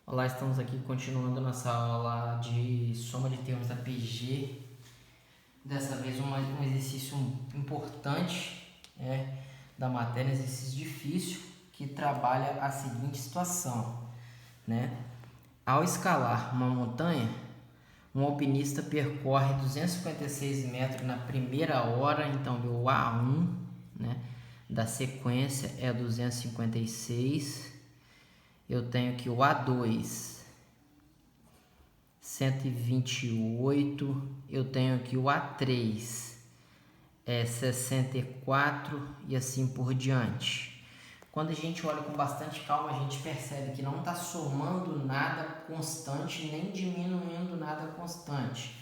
Olá, estamos aqui continuando nossa aula de soma de termos da PG. Dessa vez um exercício importante da matéria, um exercício difícil que trabalha a seguinte situação, né? Ao escalar uma montanha, um alpinista percorre 256 metros na primeira hora, então o A1, né, da sequência é 256. Eu tenho que o A2 128, eu tenho aqui o A3 é 64 e assim por diante. Quando a gente olha com bastante calma, a gente percebe que não está somando nada constante nem diminuindo nada constante,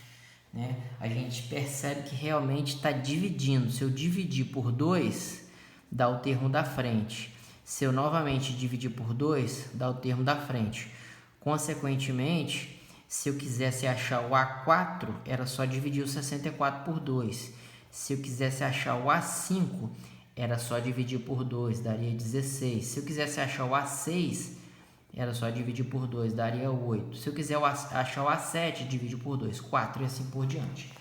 né? A gente percebe que realmente está dividindo. Se eu dividir por 2, dá o termo da frente. Se eu novamente dividir por 2, dá o termo da frente. Consequentemente, se eu quisesse achar o A4, era só dividir o 64 por 2. Se eu quisesse achar o A5, era só dividir por 2, daria 16. Se eu quisesse achar o A6, era só dividir por 2, daria 8. Se eu quiser achar o A7, divide por 2, 4 e assim por diante.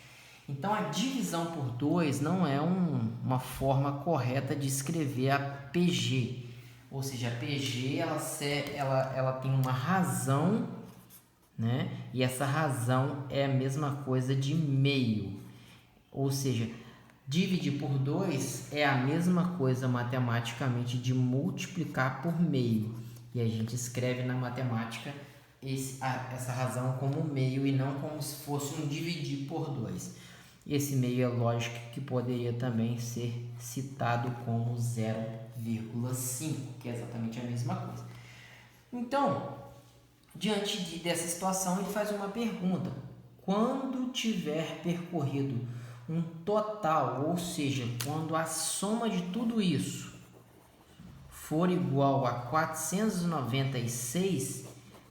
Então, a divisão por 2 não é uma forma correta de escrever a PG. Ou seja, a PG ela tem uma razão, né? E essa razão é a mesma coisa de meio. Ou seja, dividir por 2 é a mesma coisa matematicamente de multiplicar por meio. E a gente escreve na matemática essa razão como meio e não como se fosse um dividir por 2. Esse meio é lógico que poderia também ser citado como 0,5, que é exatamente a mesma coisa. Então, diante dessa situação, ele faz uma pergunta. Quando tiver percorrido um total, ou seja, quando a soma de tudo isso for igual a 496,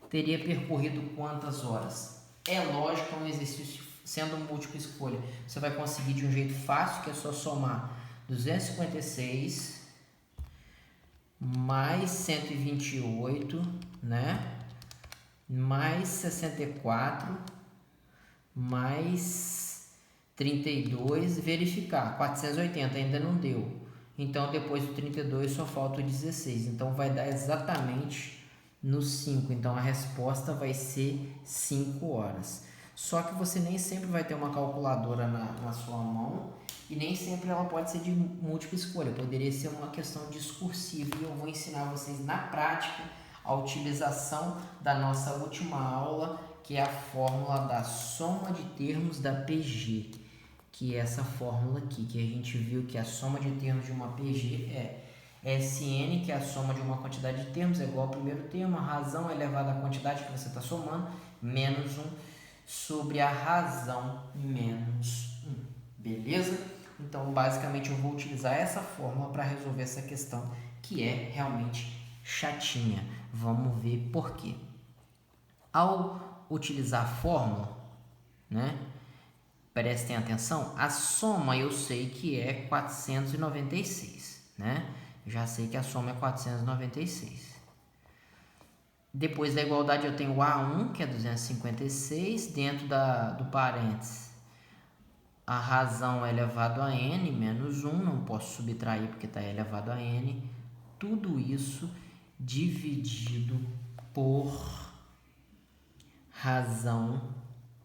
teria percorrido quantas horas? É lógico, é um exercício sendo múltipla escolha. Você vai conseguir de um jeito fácil, que é só somar 256 mais 128, né? Mais 64, mais 32, verificar. 480 ainda não deu. Então, depois do 32 só falta o 16. Então, vai dar exatamente no 5. Então, a resposta vai ser 5 horas. Só que você nem sempre vai ter uma calculadora na sua mão e nem sempre ela pode ser de múltipla escolha. Poderia ser uma questão discursiva e eu vou ensinar vocês na prática a utilização da nossa última aula, que é a fórmula da soma de termos da PG, que é essa fórmula aqui, que a gente viu que a soma de termos de uma PG é Sn, que é a soma de uma quantidade de termos, é igual ao primeiro termo, a razão elevada à quantidade que você está somando, menos 1 sobre a razão menos 1. Beleza? Então, basicamente, eu vou utilizar essa fórmula para resolver essa questão, que é realmente chatinha. Vamos ver por quê. Ao utilizar a fórmula, né? Prestem atenção, a soma eu sei que é 496, né? Já sei que a soma é 496. Depois da igualdade eu tenho o A1, que é 256, dentro do parênteses. A razão é elevado a n menos 1, não posso subtrair porque está elevado a n. Tudo isso dividido por razão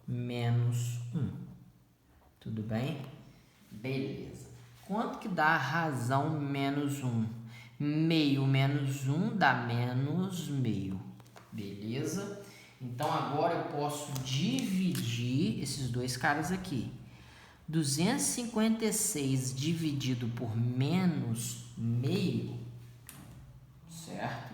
menos 1. Tudo bem? Beleza. Quanto que dá a razão menos 1? Meio menos 1 dá menos meio. Beleza? Então, agora eu posso dividir esses dois caras aqui. 256 dividido por menos meio, certo?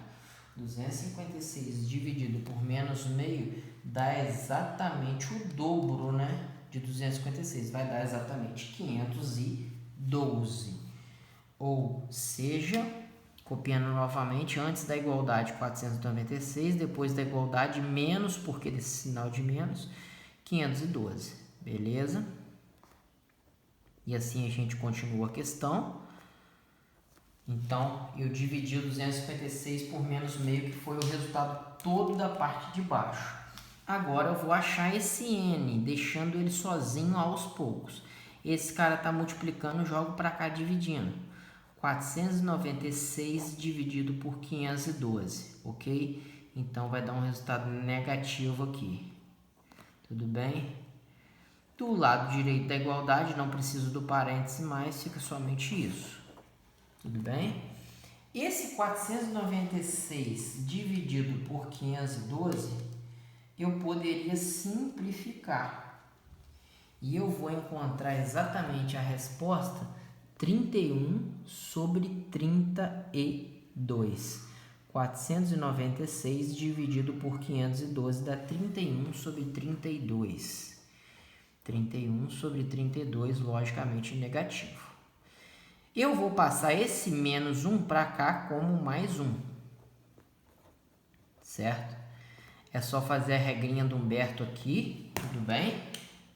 256 dividido por menos meio dá exatamente o dobro, né, de 256. Vai dar exatamente 512. Ou seja, copiando novamente, antes da igualdade 496, depois da igualdade menos, porque desse sinal de menos, 512. Beleza? E assim a gente continua a questão. Então, eu dividi o 256 por menos meio, que foi o resultado todo da parte de baixo. Agora eu vou achar esse n, deixando ele sozinho aos poucos. Esse cara está multiplicando, eu jogo para cá dividindo. 496 dividido por 512, ok? Então vai dar um resultado negativo aqui. Tudo bem? Do lado direito da igualdade, não preciso do parêntese mais, fica somente isso. Tudo bem? Esse 496 dividido por 512, eu poderia simplificar. E eu vou encontrar exatamente a resposta 31 sobre 32. 496 dividido por 512 dá 31 sobre 32. 31 sobre 32, logicamente negativo. Eu vou passar esse menos 1 para cá como mais 1. Certo? É só fazer a regrinha do Humberto aqui, tudo bem?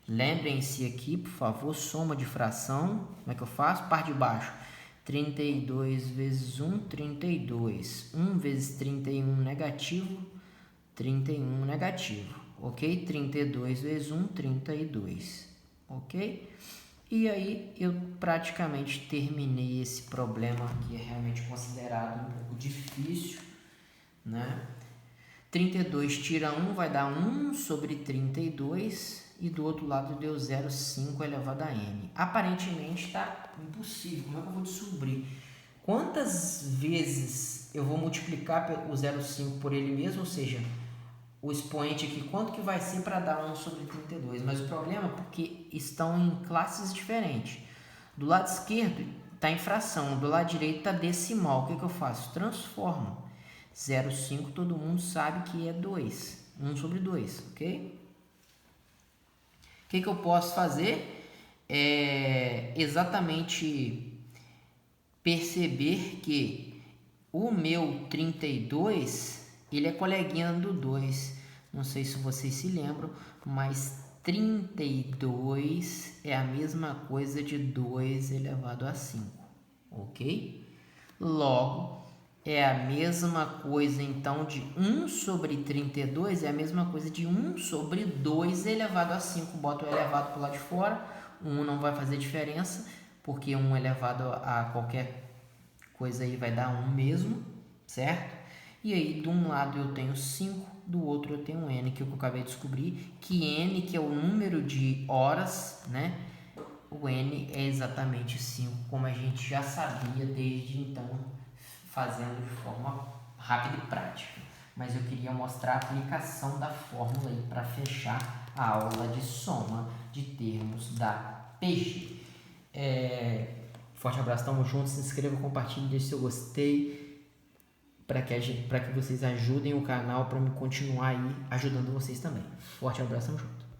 Lembrem-se aqui, por favor, soma de fração. Como é que eu faço? Parte de baixo. 32 vezes 1, 32. 1 vezes 31, negativo. 31, negativo. Ok? 32 vezes 1, 32. Ok? E aí, eu praticamente terminei esse problema que é realmente considerado um pouco difícil, né? 32 tira 1 vai dar 1 sobre 32 e do outro lado deu 0,5 elevado a n. Aparentemente está impossível. Como é que eu vou descobrir? Quantas vezes eu vou multiplicar o 0,5 por ele mesmo? Ou seja, o expoente aqui, quanto que vai ser para dar 1 sobre 32? Mas o problema é porque estão em classes diferentes. Do lado esquerdo está em fração, do lado direito está decimal. O que eu faço? Transformo. 0,5 todo mundo sabe que é 2. 1 sobre 2, ok? O que eu posso fazer? É exatamente perceber que o meu 32, ele é coleguinha do 2. Não sei se vocês se lembram, mas 32 é a mesma coisa de 2 elevado a 5, ok? Logo, é a mesma coisa, então, de 1 sobre 32 é a mesma coisa de 1 sobre 2 elevado a 5. Bota o elevado para o lado de fora. 1 não vai fazer diferença, porque 1 elevado a qualquer coisa aí vai dar 1 mesmo, certo? E aí, de um lado eu tenho 5, do outro eu tenho n, que eu acabei de descobrir, que n, que é o número de horas, né? O n é exatamente 5, como a gente já sabia desde então, fazendo de forma rápida e prática. Mas eu queria mostrar a aplicação da fórmula aí para fechar a aula de soma de termos da PG. Forte abraço, tamo junto, se inscreva, compartilhe, deixe seu gostei, para que vocês ajudem o canal para me continuar aí ajudando vocês também. Forte abraço, tamo junto.